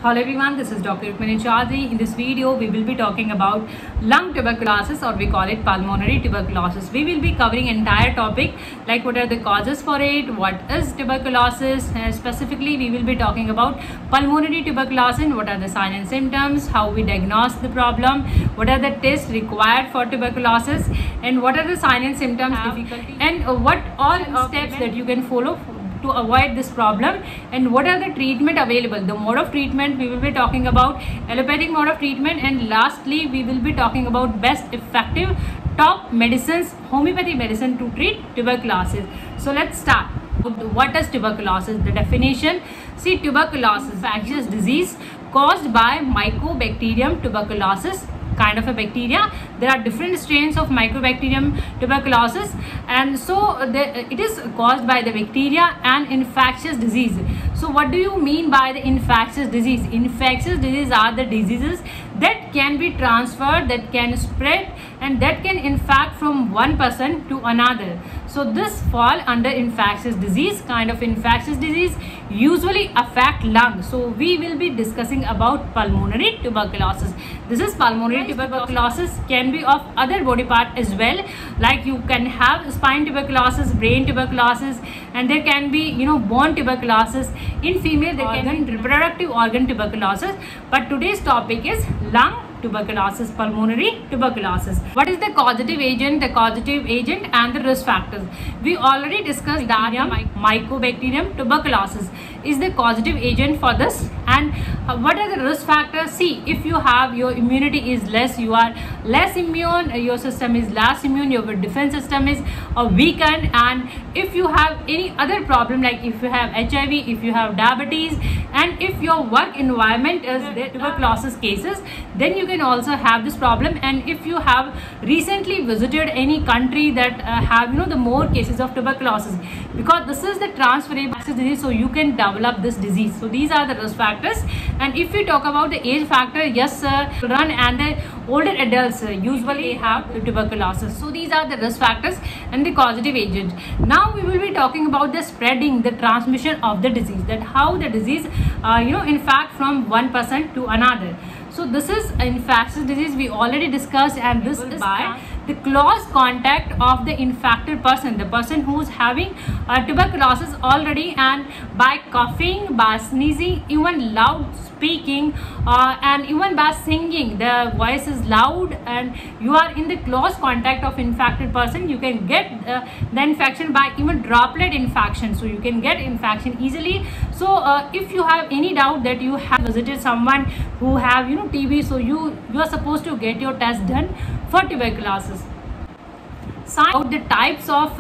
Hello everyone, this is Dr. Rukmini Chaudhary. In this video, we will be talking about lung tuberculosis, or we call it pulmonary tuberculosis. We will be covering entire topic like what are the causes for it, what is tuberculosis, and specifically we will be talking about pulmonary tuberculosis, what are the signs and symptoms, how we diagnose the problem, what are the tests required for tuberculosis, and what are the signs and symptoms, difficulty, and what all steps that you can follow to avoid this problem, and what are the treatment available, the mode of treatment. We will be talking about allopathic mode of treatment, and lastly we will be talking about best effective top medicines, homeopathic medicine to treat tuberculosis. So let's start. What is tuberculosis? The definition: see, tuberculosis, infectious disease caused by Mycobacterium tuberculosis, kind of a bacteria. There are different strains of Mycobacterium tuberculosis, and so it is caused by the bacteria and infectious disease. So what do you mean by the infectious disease? Infectious disease are the diseases that can be transferred, that can spread, and that can infect from one person to another. So this fall under infectious disease. Kind of infectious disease usually affect lungs. So we will be discussing about pulmonary tuberculosis. This is pulmonary tuberculosis, can be of other body part as well, like you can have spine tuberculosis, brain tuberculosis, and there can be bone tuberculosis. In female there can be reproductive organ tuberculosis, but today's topic is lung tuberculosis, pulmonary tuberculosis. What is the causative agent? The causative agent and the risk factors. We already discussed that Mycobacterium tuberculosis is the causative agent for this. And what are the risk factors? See, if you have, your immunity is less, you are less immune, your system is less immune, your defense system is weakened, and if you have any other problem, like if you have HIV, if you have diabetes, and if your work environment is the tuberculosis cases, then you can also have this problem. And if you have recently visited any country that have the more cases of tuberculosis, because this is the transferable disease, so you can develop this disease. So these are the risk factors. And if we talk about the age factor, yes, children and the older adults usually have tuberculosis. So these are the risk factors and the causative agent. Now we will be talking about the spreading, the transmission of the disease, that how the disease infect from one person to another. So this is infectious disease we already discussed, and this is by the close contact of the infected person, the person who is having tuberculosis already, and by coughing, by sneezing, even loud speaking, and even by singing, the voice is loud and you are in the close contact of infected person, you can get the infection by even droplet infection. So you can get infection easily. So if you have any doubt that you have visited someone who have TB, so you are supposed to get your test done for tuberculosis. About the types of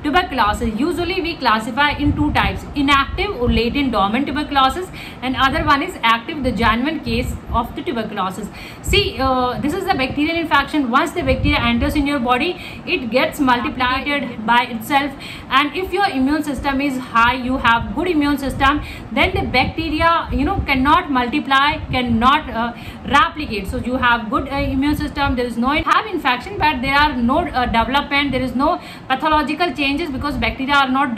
tuberculosis, usually we classify in two types: inactive or latent dormant tuberculosis, and other one is active, the genuine case of the tuberculosis. See, this is the bacterial infection. Once the bacteria enters in your body, it gets multiplied by itself, and if your immune system is high, you have good immune system, then the bacteria cannot multiply, cannot replicate. So you have good immune system, there is no have infection, but there are no development, there is no pathological changes because bacteria are not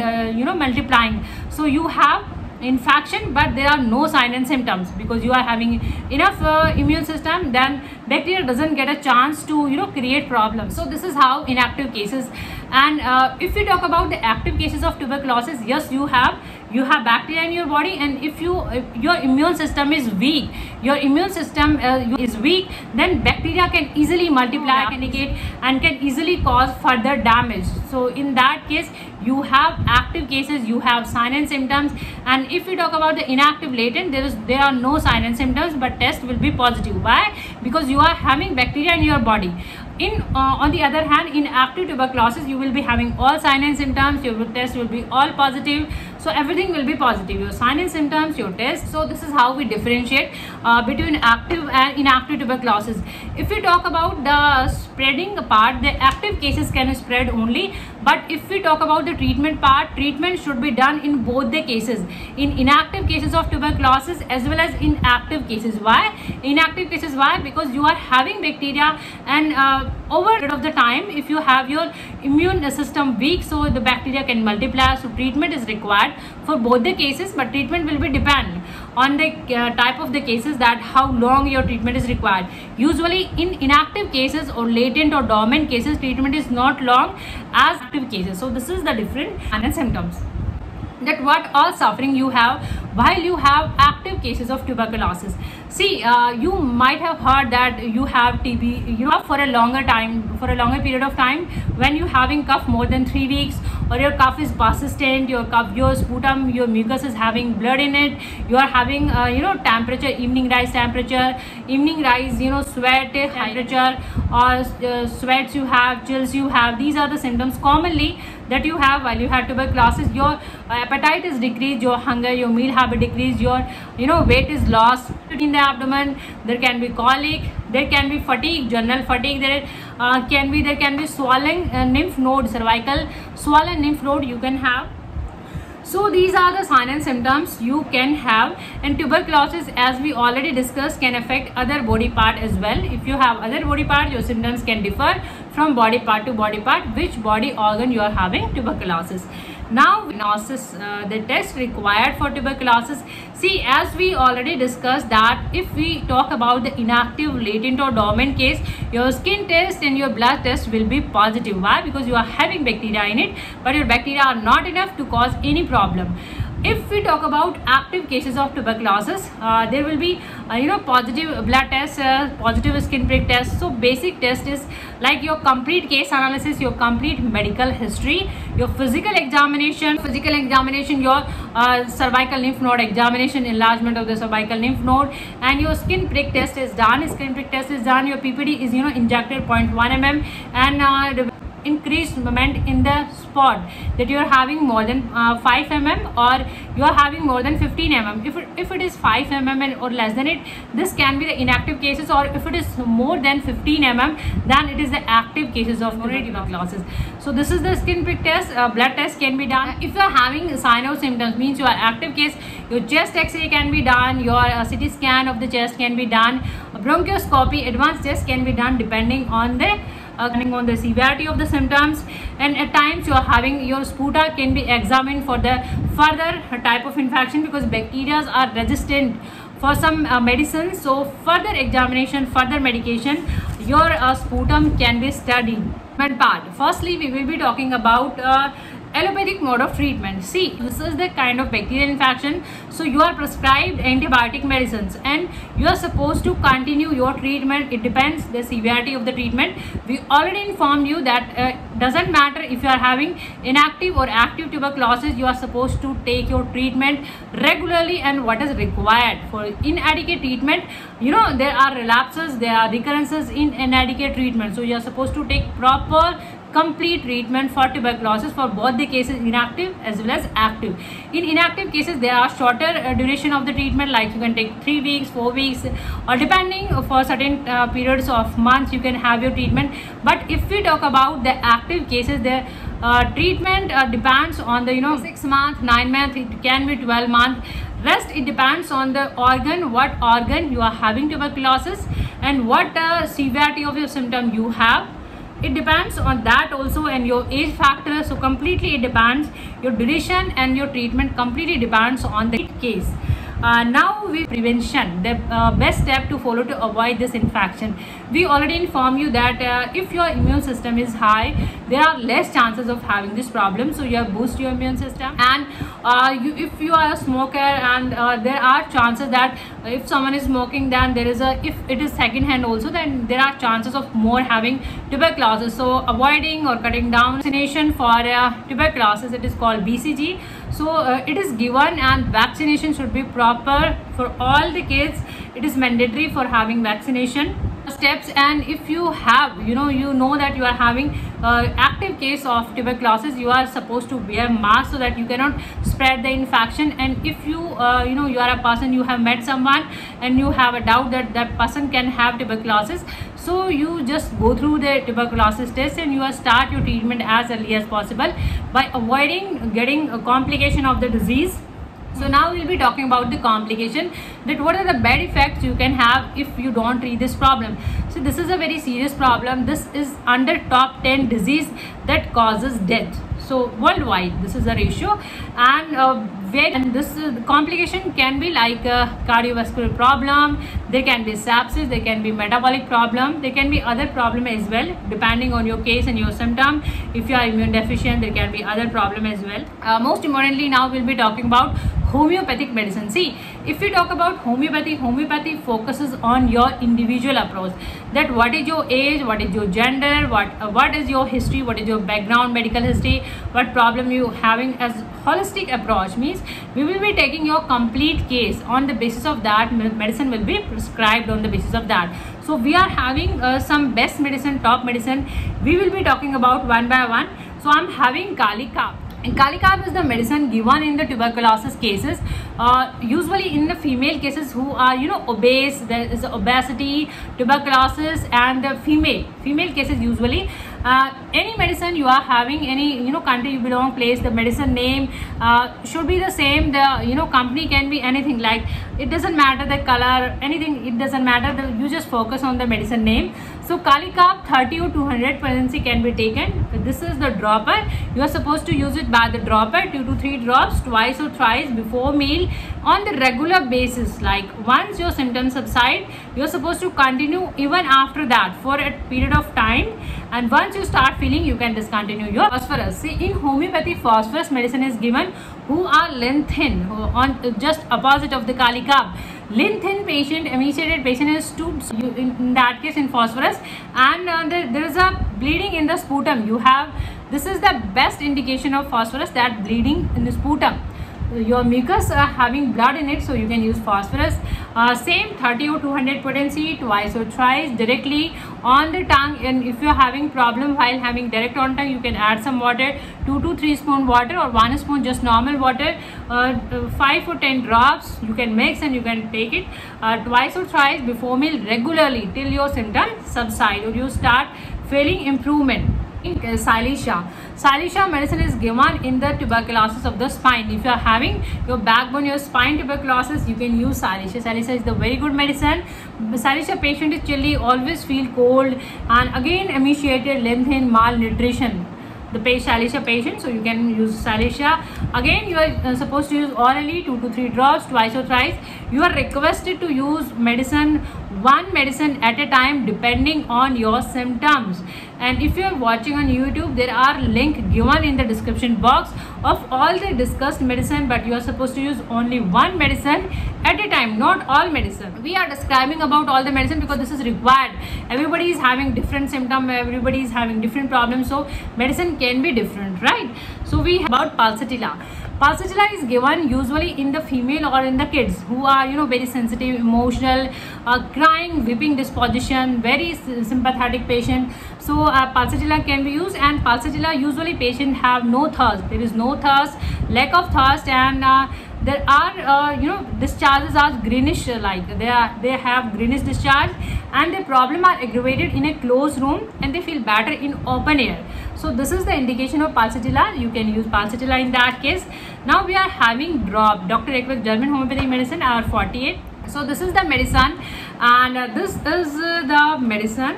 multiplying. So you have infection, but there are no signs and symptoms because you are having enough immune system, then bacteria doesn't get a chance to create problems. So this is how inactive cases. And if we talk about the active cases of tuberculosis, yes, you have bacteria in your body, and if your immune system is weak, your immune system is weak, then bacteria can easily multiply, replicate, and can easily cause further damage. So in that case, you have active cases, you have signs and symptoms. And if we talk about the inactive latent, there are no signs and symptoms, but test will be positive. Why? Because you are having bacteria in your body. On the other hand, in active tuberculosis, you will be having all signs and symptoms, your test will be all positive, so everything will be positive, your signs and symptoms, your test. So this is how we differentiate between active and inactive tuberculosis. If we talk about the spreading part, the active cases can spread only, but if we talk about the treatment part, treatment should be done in both the cases, in inactive cases of tuberculosis as well as in active cases. Why inactive cases? Why? Because you are having bacteria, and over the time, if you have your immune system weak, so the bacteria can multiply, so treatment is required for both the cases, but treatment will be depend on the type of the cases, that how long your treatment is required. Usually in inactive cases or latent or dormant cases, treatment is not long as active cases. So this is the different and symptoms, that what all suffering you have while you have active cases of tuberculosis. See, you might have heard that you have TB, you know, for a longer time, for a longer period of time, when you having cough more than 3 weeks, or your cough is persistent, your cough, your sputum, your mucus is having blood in it, you are having temperature, evening rise temperature, evening rise, sweat temperature, or sweats you have, chills you have. These are the symptoms commonly that you have while you have tuberculosis. Your appetite is decreased, your hunger, your meal habit decreased, your weight is lost in the abdomen. There can be colic, there can be fatigue, general fatigue. There can be swollen lymph node, cervical swollen lymph node you can have. So these are the signs and symptoms you can have. And tuberculosis, as we already discussed, can affect other body part as well. If you have other body part, your symptoms can differ from body part to body part, which body organ you are having tuberculosis. Now, diagnosis, the test required for tuberculosis. See, as we already discussed, that if we talk about the inactive, latent or dormant case, your skin test and your blood test will be positive. Why? Because you are having bacteria in it, but your bacteria are not enough to cause any problem. If we talk about active cases of tuberculosis, there will be positive blood test, positive skin prick test. So basic test is like your complete case analysis, your complete medical history, your physical examination, your cervical lymph node examination, enlargement of the cervical lymph node, and your skin prick test is done. Your PPD is injected 0.1 mm, and increased movement in the spot, that you are having more than 5 mm or you are having more than 15 mm. If it is 5 mm or less than it, this can be the inactive cases, or if it is more than 15 mm, then it is the active cases of tuberculosis. So this is the skin prick test. Blood test can be done. If you are having sign or symptoms, means you are active case, your chest X-ray can be done, your CT scan of the chest can be done, bronchoscopy, advanced test can be done depending on the severity of the symptoms. And at times you are having your sputa can be examined for the further type of infection, because bacteria are resistant for some medicines. So further examination, further medication, your sputum can be studied. Part. Firstly, we will be talking about allopathic mode of treatment. See, this is the kind of bacterial infection, so you are prescribed antibiotic medicines and you are supposed to continue your treatment. It depends the severity of the treatment. We already informed you that doesn't matter if you are having inactive or active tuberculosis, you are supposed to take your treatment regularly. And what is required for inadequate treatment, there are relapses, there are recurrences in inadequate treatment, so you are supposed to take proper complete treatment for tuberculosis for both the cases, inactive as well as active. In inactive cases, there are shorter duration of the treatment, like you can take 3 weeks, 4 weeks, or depending for certain periods of months you can have your treatment. But if we talk about the active cases, the treatment depends on the 6 months, 9 months, it can be 12 months. Rest, it depends on the organ, what organ you are having tuberculosis and what severity of your symptom you have. It depends on that also, and your age factor. So completely it depends. Your duration and your treatment completely depends on the case. Now prevention, the best step to follow to avoid this infection. We already informed you that if your immune system is high, there are less chances of having this problem. So you have boost your immune system. And if you are a smoker, and there are chances that if someone is smoking, then there is if it is second hand also, then there are chances of more having tuberculosis. So avoiding or cutting down vaccination for tuberculosis, it is called BCG. So it is given, and vaccination should be proper for all the kids. It is mandatory for having vaccination steps. And if you have you know that you are having active case of tuberculosis, you are supposed to wear mask so that you cannot spread the infection. And if you you are a person, you have met someone and you have a doubt that that person can have tuberculosis, so you just go through the tuberculosis test and you start your treatment as early as possible by avoiding getting a complication of the disease. So now we'll be talking about the complication, that what are the bad effects you can have if you don't treat this problem. So this is a very serious problem. This is under top 10 disease that causes death. So worldwide, this is a ratio, and and this complication can be like a cardiovascular problem, there can be sepsis, there can be metabolic problem, there can be other problem as well depending on your case and your symptom. If you are immune deficient, there can be other problem as well. Most importantly, now we'll be talking about homeopathic medicine. See, if we talk about homeopathy focuses on your individual approach, that what is your age, what is your gender, what is your history, what is your background medical history, what problem you having. As holistic approach means we will be taking your complete case, on the basis of that medicine will be prescribed on the basis of that. So we are having some best medicine, top medicine, we will be talking about one by one. So I'm having Kalikap. And Kalikap is the medicine given in the tuberculosis cases, usually in the female cases who are obese. There is obesity, tuberculosis, and the female cases usually. Any medicine you are having, any country you belong, place, the medicine name should be the same. The company can be anything, like it doesn't matter the color, anything, it doesn't matter, you just focus on the medicine name. So Kalikap 30 or 200 potency can be taken. This is the dropper. You are supposed to use it by the dropper, 2 to 3 drops twice or thrice before meal on the regular basis. Like once your symptoms subside, you are supposed to continue even after that for a period of time, and once you start feeling, you can discontinue your phosphorus. See, in homeopathy, phosphorus medicine is given who are lean thin, on just opposite of the Kalikap. Lean thin patient, emaciated patient is stooped, in that case in phosphorus, and there is a bleeding in the sputum. This is the best indication of phosphorus, that bleeding in the sputum. Your mucus having blood in it, so you can use phosphorus. Same 30 or 200 potency, twice or thrice directly on the tongue. And if you are having problem while having direct on tongue, you can add some water, 2 to 3 spoon water, or 1 spoon just normal water, 5 or 10 drops you can mix and you can take it twice or thrice before meal regularly till your symptoms subside or you start feeling improvement. Silicea medicine is given in the tuberculosis of the spine. If you are having your backbone, your spine tuberculosis, you can use Silicea. Silicea is the very good medicine. Silicea patient is chilly, always feel cold, and again emaciated, lengthened, malnutrition. The Silicea patient, so you can use Silicea. Again, you are supposed to use orally, 2 to 3 drops twice or thrice. You are requested to use one medicine at a time depending on your symptoms. And if you are watching on YouTube, there are links given in the description box of all the discussed medicine, but you are supposed to use only one medicine at a time, not all medicine. We are describing about all the medicine because this is required. Everybody is having different symptoms, everybody is having different problems, so medicine can be different, right? So we have about Pulsatilla. Pulsatilla is given usually in the female or in the kids who are very sensitive, emotional, crying, weeping disposition, very sympathetic patient. So Pulsatilla can be used, and Pulsatilla usually patient have no thirst. There is no thirst, lack of thirst, and there are discharges are greenish, like they have greenish discharge, and the problem are aggravated in a closed room and they feel better in open air. So this is the indication of Pulsatilla. You can use Pulsatilla in that case. Now we are having drop, Dr. Ekberg German homeopathic medicine, R48. So this is the medicine, and this is the medicine,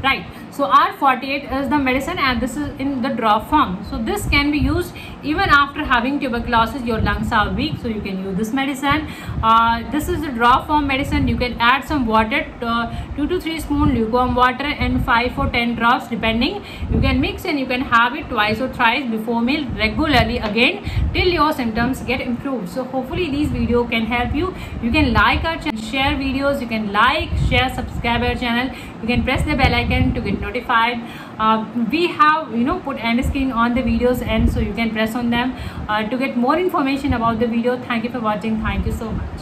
right? So R48 is the medicine, and this is in the drop form. So this can be used even after having tuberculosis, your lungs are weak, so you can use this medicine. This is the drop form medicine. You can add some water, 2 to 3 spoon lukewarm water and 5 or 10 drops depending. You can mix and you can have it twice or thrice before meal regularly again till your symptoms get improved. So hopefully these video can help you. You can like our channel, share videos, you can like, share, subscribe our channel. You can press the bell icon to get notified. We have put end screen on the videos, and so you can press on them to get more information about the video. Thank you for watching. Thank you so much.